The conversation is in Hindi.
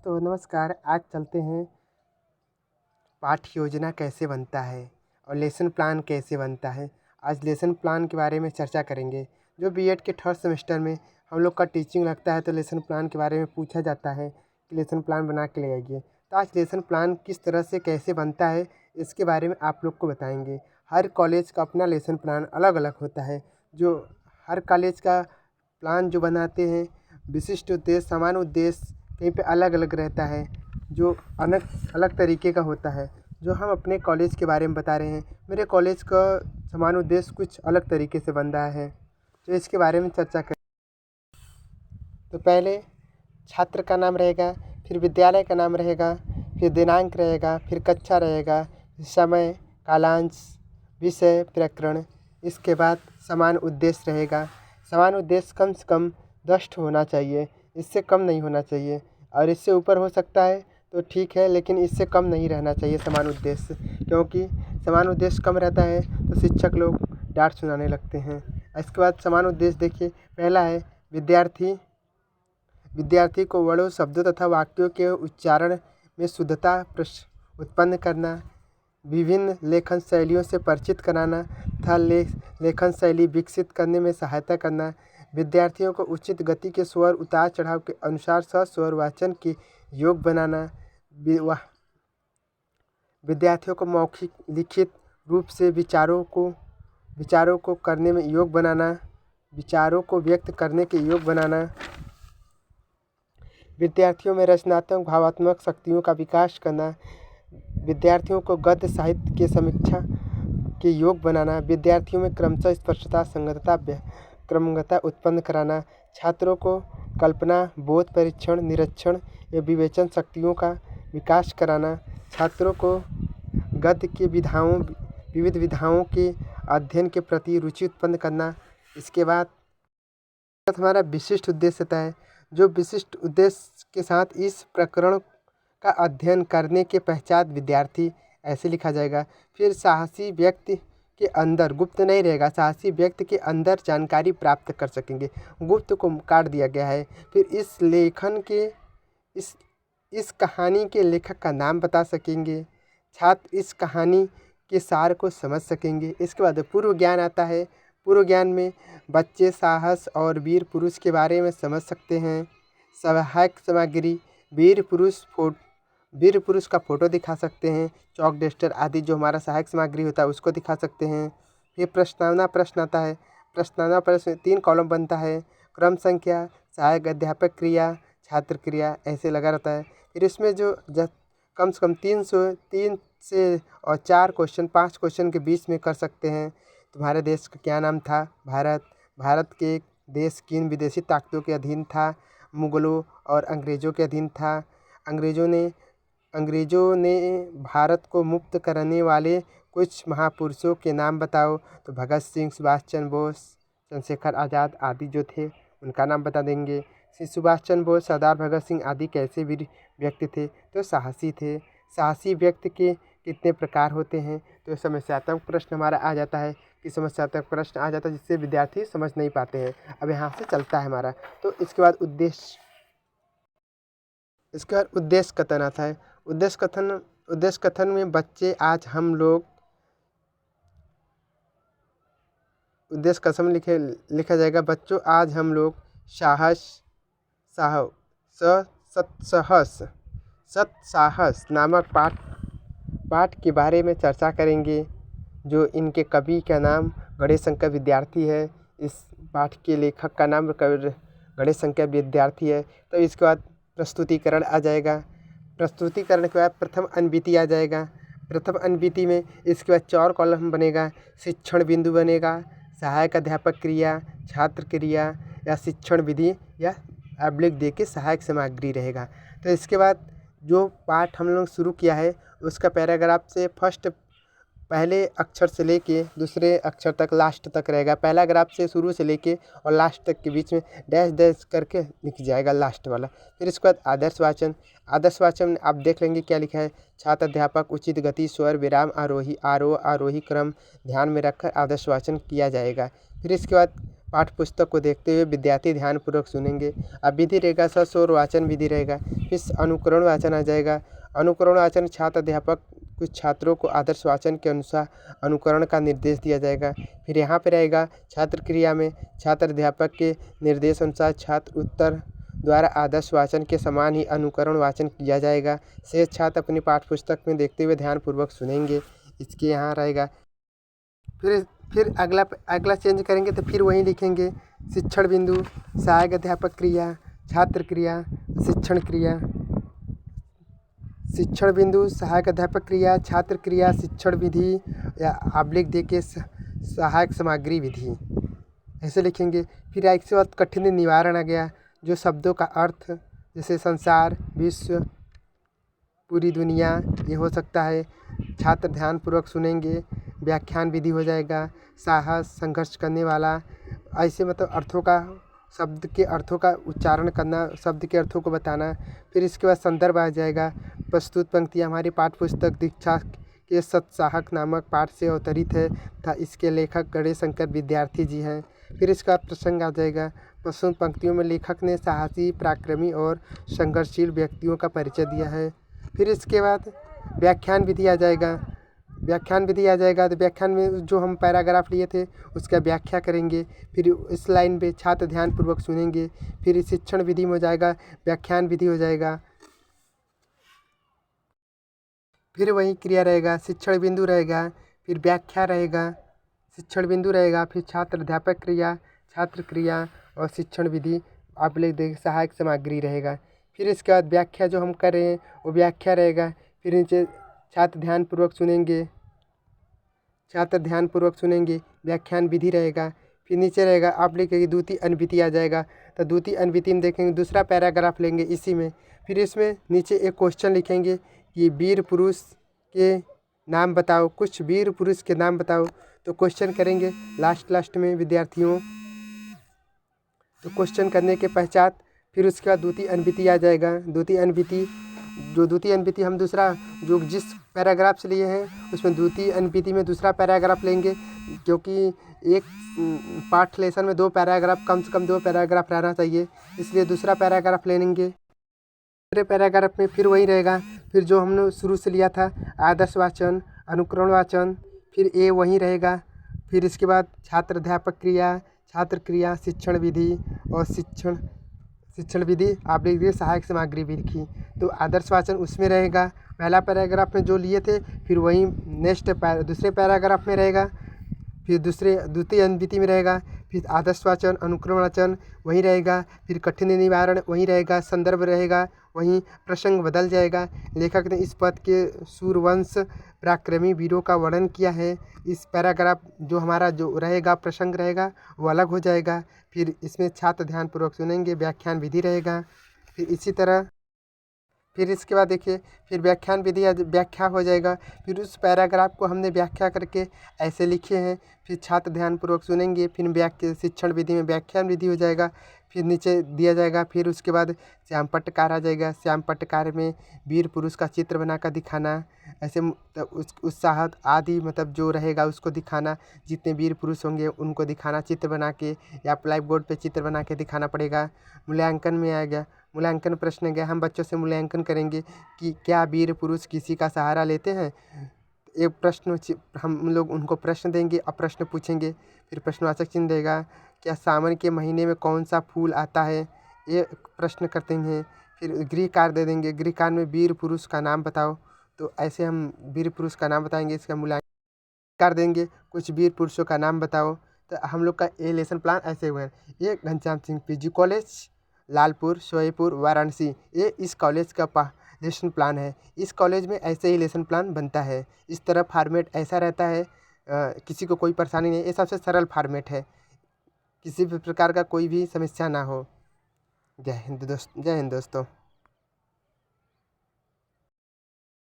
तो नमस्कार। आज चलते हैं पाठ्य योजना कैसे बनता है और लेसन प्लान कैसे बनता है। आज लेसन प्लान के बारे में चर्चा करेंगे। जो बीएड के थर्ड सेमेस्टर में हम लोग का टीचिंग लगता है तो लेसन प्लान के बारे में पूछा जाता है कि लेसन प्लान बना के ले आइए। तो आज लेसन प्लान किस तरह से कैसे बनता है इसके बारे में आप लोग को बताएंगे। हर कॉलेज का अपना लेसन प्लान अलग अलग होता है। जो हर कॉलेज का प्लान जो बनाते हैं विशिष्ट उद्देश्य समान उद्देश्य कहीं पे अलग अलग रहता है, जो अलग अलग तरीके का होता है। जो हम अपने कॉलेज के बारे में बता रहे हैं, मेरे कॉलेज का समान उद्देश्य कुछ अलग तरीके से बन रहा है, तो इसके बारे में चर्चा करें। तो पहले छात्र का नाम रहेगा, फिर विद्यालय का नाम रहेगा, फिर दिनांक रहेगा, फिर कक्षा रहेगा, समय, कालांश, विषय, प्रकरण। इसके बाद समान उद्देश्य रहेगा। समान उद्देश्य कम से कम 10 होना चाहिए, इससे कम नहीं होना चाहिए, और इससे ऊपर हो सकता है तो ठीक है, लेकिन इससे कम नहीं रहना चाहिए समान उद्देश्य, क्योंकि समान उद्देश्य कम रहता है तो शिक्षक लोग डांट सुनाने लगते हैं। इसके बाद समान उद्देश्य देखिए, पहला है विद्यार्थी को वर्णों, शब्दों तथा वाक्यों के उच्चारण में शुद्धता उत्पन्न करना, विभिन्न लेखन शैलियों से परिचित कराना तथा लेखन शैली विकसित करने में सहायता करना, विद्यार्थियों को उचित गति के स्वर उतार चढ़ाव के अनुसार सस्वर वाचन के योग बनाना, विद्यार्थियों को मौखिक लिखित रूप से विचारों को करने में योग बनाना, विचारों को व्यक्त करने के योग बनाना, विद्यार्थियों में रचनात्मक भावात्मक शक्तियों का विकास करना, विद्यार्थियों को गद्य साहित्य के समीक्षा के योग बनाना, विद्यार्थियों में क्रमशः स्पष्टता संगतता क्रमगता उत्पन्न कराना, छात्रों को कल्पना, बोध परीक्षण, निरीक्षण या विवेचन शक्तियों का विकास कराना, छात्रों को गद्य के विविध विधाओं के अध्ययन के प्रति रुचि उत्पन्न करना। इसके बाद हमारा विशिष्ट उद्देश्य होता है। जो विशिष्ट उद्देश्य के साथ इस प्रकरण का अध्ययन करने के पश्चात विद्यार्थी ऐसे लिखा जाएगा। फिर साहसी व्यक्ति के अंदर गुप्त नहीं रहेगा, साहसी व्यक्ति के अंदर जानकारी प्राप्त कर सकेंगे, गुप्त को काट दिया गया है। फिर इस लेखन के इस कहानी के लेखक का नाम बता सकेंगे, छात्र इस कहानी के सार को समझ सकेंगे। इसके बाद पूर्व ज्ञान आता है। पूर्व ज्ञान में बच्चे साहस और वीर पुरुष के बारे में समझ सकते हैं। सहायक सामग्री, वीर पुरुष का फोटो दिखा सकते हैं, चौक डस्टर आदि जो हमारा सहायक सामग्री होता है उसको दिखा सकते हैं। फिर प्रश्नावना प्रश्न आता है। प्रश्नावना प्रश्न 3 कॉलम बनता है, क्रम संख्या, सहायक अध्यापक क्रिया, छात्र क्रिया, ऐसे लगा रहता है। फिर इसमें जो कम से कम 3 से और 4 क्वेश्चन 5 क्वेश्चन के बीच में कर सकते हैं। तुम्हारे देश का क्या नाम था? भारत के देश किन विदेशी ताकतों के अधीन था? मुगलों और अंग्रेज़ों के अधीन था। अंग्रेज़ों ने भारत को मुक्त करने वाले कुछ महापुरुषों के नाम बताओ। तो भगत सिंह, सुभाष चंद्र बोस, चंद्रशेखर आज़ाद आदि जो थे उनका नाम बता देंगे। श्री सुभाष चंद्र बोस, सरदार भगत सिंह आदि कैसे वीर व्यक्ति थे? तो साहसी थे। साहसी व्यक्ति के कितने प्रकार होते हैं? तो समस्यात्मक प्रश्न हमारा आ जाता है कि समस्यात्मक प्रश्न आ जाता है जिससे विद्यार्थी समझ नहीं पाते हैं। अब यहाँ से चलता है हमारा। तो इसके बाद उद्देश्य कथन आता है। उद्देश्य कथन में बच्चे आज हम लोग उद्देश्य कथन लिखा जाएगा। बच्चों आज हम लोग सत्साहस नामक पाठ के बारे में चर्चा करेंगे। जो इनके कवि का नाम गणेश शंकर विद्यार्थी है। इस पाठ के लेखक का नाम गणेश शंकर विद्यार्थी है। तो इसके बाद प्रस्तुतिकरण आ जाएगा। प्रस्तुतिकरण के बाद प्रथम अनविति आ जाएगा। प्रथम अनविति में इसके बाद 4 कॉलम बनेगा। शिक्षण बिंदु बनेगा, सहायक अध्यापक क्रिया, छात्र क्रिया या शिक्षण विधि या एब्लिक दे के सहायक सामग्री रहेगा। तो इसके बाद जो पाठ हम लोग शुरू किया है उसका पैराग्राफ से पहले अक्षर से लेके दूसरे अक्षर तक लास्ट तक रहेगा। पहला ग्राफ से शुरू से लेके और लास्ट तक के बीच में डैश करके लिख जाएगा लास्ट वाला। फिर इसके बाद आदर्श वाचन में आप देख लेंगे क्या लिखा है। छात्र अध्यापक उचित गति, स्वर, विराम, आरोही क्रम ध्यान में रखकर आदर्श वाचन किया जाएगा। फिर इसके बाद पाठ्य पुस्तक को देखते हुए विद्यार्थी ध्यानपूर्वक सुनेंगे। अब विधि रहेगा सस्वर वाचन विधि रहेगा। फिर अनुकरण वाचन आ जाएगा। अनुकरण वाचन छात्र अध्यापक कुछ छात्रों को आदर्श वाचन के अनुसार अनुकरण का निर्देश दिया जाएगा। फिर यहाँ पे रहेगा छात्र क्रिया में छात्र अध्यापक के निर्देश अनुसार छात्र उत्तर द्वारा आदर्श वाचन के समान ही अनुकरण वाचन किया जाएगा। शेष छात्र अपनी पाठ्यपुस्तक में देखते हुए ध्यानपूर्वक सुनेंगे। इसके यहाँ रहेगा। फिर अगला चेंज करेंगे तो फिर वहीं लिखेंगे शिक्षण बिंदु, सहायक अध्यापक क्रिया, छात्र क्रिया, शिक्षण क्रिया, शिक्षण बिंदु, सहायक अध्यापक क्रिया, छात्र क्रिया, शिक्षण विधि या आबलिक दे के सहायक सामग्री विधि, ऐसे लिखेंगे। फिर इसके बाद कठिन निवारण आ गया, जो शब्दों का अर्थ जैसे संसार, विश्व, पूरी दुनिया ये हो सकता है। छात्र ध्यानपूर्वक सुनेंगे। व्याख्यान विधि हो जाएगा, साहस, संघर्ष करने वाला, ऐसे मतलब अर्थों का, शब्द के अर्थों का उच्चारण करना, शब्द के अर्थों को बताना। फिर इसके बाद संदर्भ आ जाएगा। प्रस्तुत पंक्तियाँ हमारी पाठ्यपुस्तक दीक्षा के सत्साहक नामक पाठ से अवतरित है तथा इसके लेखक गणेश शंकर विद्यार्थी जी हैं। फिर इसका प्रसंग आ जाएगा। प्रस्तुत पंक्तियों में लेखक ने साहसी, पराक्रमी और संघर्षशील व्यक्तियों का परिचय दिया है। फिर इसके बाद व्याख्यान विधि आ जाएगा। व्याख्यान विधि आ जाएगा तो व्याख्यान में जो हम पैराग्राफ लिए थे उसका व्याख्या करेंगे। फिर इस लाइन पे छात्र ध्यानपूर्वक सुनेंगे। फिर शिक्षण विधि में हो जाएगा, व्याख्यान विधि हो जाएगा। फिर वही क्रिया रहेगा, शिक्षण बिंदु रहेगा, फिर व्याख्या रहेगा, शिक्षण बिंदु रहेगा, फिर छात्र अध्यापक क्रिया, छात्र क्रिया और शिक्षण विधि आप लिख देंगे, सहायक सामग्री रहेगा। फिर इसके बाद व्याख्या जो हम कर रहे हैं वो व्याख्या रहेगा। फिर नीचे छात्र ध्यानपूर्वक सुनेंगे, छात्र ध्यानपूर्वक सुनेंगे, व्याख्यान विधि रहेगा। फिर नीचे रहेगा आप लिखेंगे द्वितीय अनविति आ जाएगा। तो द्वितीय अनविति में देखेंगे दूसरा पैराग्राफ लेंगे इसी में। फिर इसमें नीचे एक क्वेश्चन लिखेंगे कि वीर पुरुष के नाम बताओ, कुछ वीर पुरुष के नाम बताओ। तो क्वेश्चन करेंगे लास्ट में विद्यार्थियों। तो क्वेश्चन करने के पश्चात फिर उसके बाद द्वितीय अनविति आ जाएगा। द्वितीय अनविति हम दूसरा जो जिस पैराग्राफ से लिए हैं उसमें द्वितीय अनविति में दूसरा पैराग्राफ लेंगे, क्योंकि एक पाठ लेसन में 2 पैराग्राफ, कम से कम 2 पैराग्राफ रहना चाहिए, इसलिए दूसरा पैराग्राफ ले लेंगे। दूसरे पैराग्राफ में फिर वही रहेगा, फिर जो हमने शुरू से लिया था आदर्श वाचन, अनुकरण वाचन, फिर ए वही रहेगा। फिर इसके बाद छात्र अध्यापक क्रिया, छात्र क्रिया, शिक्षण विधि और शिक्षण विधि आप लिख दीजिए, सहायक सामग्री विधि। तो आदर्श वाचन उसमें रहेगा, पहला पैराग्राफ में जो लिए थे, फिर वही दूसरे पैराग्राफ में रहेगा, फिर द्वितीय अनविति में रहेगा, फिर आदर्श वाचन, अनुकरण वाचन वही रहेगा, फिर कठिन निवारण वही रहेगा, संदर्भ रहेगा वहीं, प्रसंग बदल जाएगा। लेखक ने इस पद के सूरवंश पराक्रमी वीरों का वर्णन किया है। इस पैराग्राफ जो हमारा जो रहेगा प्रसंग रहेगा वो अलग हो जाएगा। फिर इसमें छात्र ध्यानपूर्वक सुनेंगे, व्याख्यान विधि रहेगा। फिर इसी तरह फिर इसके बाद देखिए फिर व्याख्यान विधि व्याख्या हो जाएगा। फिर उस पैराग्राफ को हमने व्याख्या करके ऐसे लिखे हैं, फिर छात्र ध्यानपूर्वक सुनेंगे। फिर शिक्षण विधि में व्याख्यान विधि हो जाएगा। फिर नीचे दिया जाएगा, फिर उसके बाद श्याम पट्टकार आ जाएगा। श्याम पट्टकार में वीर पुरुष का चित्र बनाकर दिखाना, ऐसे उत्साह आदि मतलब जो रहेगा उसको दिखाना, जितने वीर पुरुष होंगे उनको दिखाना चित्र बना के, या ब्लैक बोर्ड पे चित्र बना के दिखाना पड़ेगा। मूल्यांकन में आ गया, मूल्यांकन प्रश्न गया, हम बच्चों से मूल्यांकन करेंगे कि क्या वीर पुरुष किसी का सहारा लेते हैं। एक प्रश्न हम लोग उनको प्रश्न देंगे और प्रश्न पूछेंगे। फिर प्रश्नवाचक चिन्ह देगा, क्या सावन के महीने में कौन सा फूल आता है, ये प्रश्न करते हैं। फिर गृह कार्य दे देंगे, गृह कार्य में वीर पुरुष का नाम बताओ। तो ऐसे हम वीर पुरुष का नाम बताएंगे, इसका मूल्यांकन कर देंगे। कुछ वीर पुरुषों का नाम बताओ। तो हम लोग का ये लेसन प्लान ऐसे हुए हैं। ये घनश्याम सिंह पीजी कॉलेज, लालपुर, सोएपुर, वाराणसी, ये इस कॉलेज का लेसन प्लान है। इस कॉलेज में ऐसे ही लेसन प्लान बनता है। इस तरह फॉर्मेट ऐसा रहता है, किसी को कोई परेशानी नहीं, ये सबसे सरल फॉर्मेट है, किसी भी प्रकार का कोई भी समस्या ना हो। जय हिंद दोस्तों।